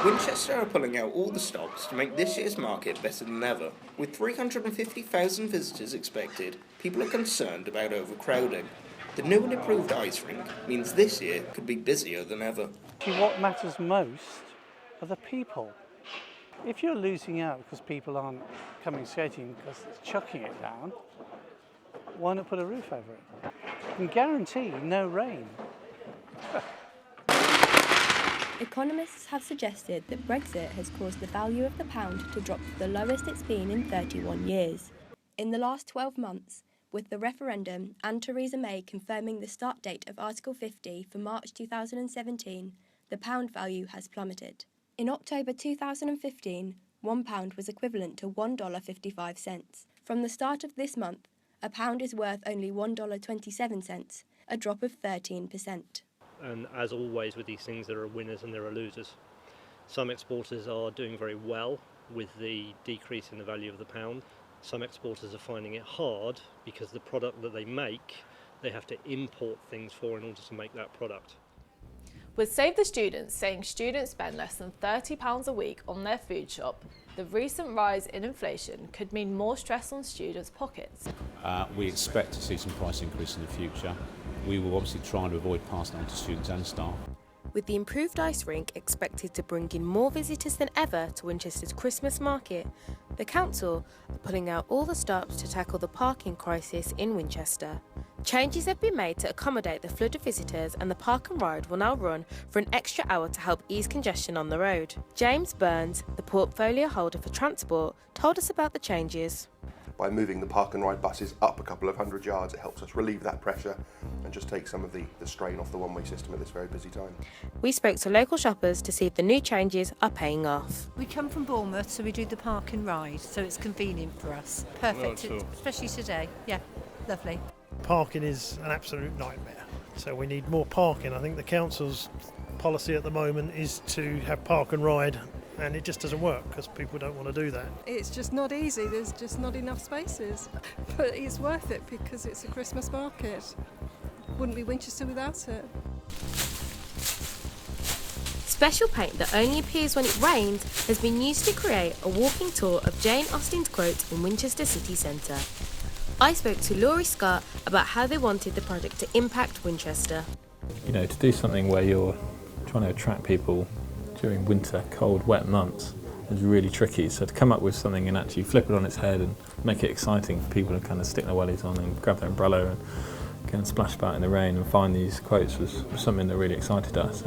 Winchester are pulling out all the stops to make this year's market better than ever. With 350,000 visitors expected, people are concerned about overcrowding. The new and improved ice rink means this year could be busier than ever. What matters most are the people. If you're losing out because people aren't coming skating because it's chucking it down, why not put a roof over it? You can guarantee no rain. Economists have suggested that Brexit has caused the value of the pound to drop to the lowest it's been in 31 years. In the last 12 months, with the referendum and Theresa May confirming the start date of Article 50 for March 2017, the pound value has plummeted. In October 2015, £1 was equivalent to $1.55. From the start of this month, a pound is worth only $1.27, a drop of 13%. And as always with these things, there are winners and there are losers. Some exporters are doing very well with the decrease in the value of the pound. Some exporters are finding it hard because the product that they make, they have to import things for in order to make that product. With Save the Students saying students spend less than £30 a week on their food shop, the recent rise in inflation could mean more stress on students' pockets. We expect to see some price increase in the future. We will obviously try to avoid passing on to students and staff. With the improved ice rink expected to bring in more visitors than ever to Winchester's Christmas market, the council are pulling out all the stops to tackle the parking crisis in Winchester. Changes have been made to accommodate the flood of visitors, and the park and ride will now run for an extra hour to help ease congestion on the road. James Burns, the portfolio holder for transport, told us about the changes. By moving the park and ride buses up a couple of hundred yards, it helps us relieve that pressure and just take some of the strain off the one-way system at this very busy time. We spoke to local shoppers to see if the new changes are paying off. We come from Bournemouth, so we do the park and ride, so it's convenient for us. Perfect, especially today. Yeah, lovely. Parking is an absolute nightmare, so we need more parking. I think the council's policy at the moment is to have park and ride, and it just doesn't work because people don't want to do that. It's just not easy, there's just not enough spaces, but it's worth it because it's a Christmas market. Wouldn't be Winchester without it. Special paint that only appears when it rains has been used to create a walking tour of Jane Austen's quotes in Winchester city centre. I spoke to Laurie Scott about how they wanted the project to impact Winchester. You know, to do something where you're trying to attract people during winter, cold, wet months is really tricky. So to come up with something and actually flip it on its head and make it exciting for people to kind of stick their wellies on and grab their umbrella and go and splash about in the rain and find these quotes was something that really excited us.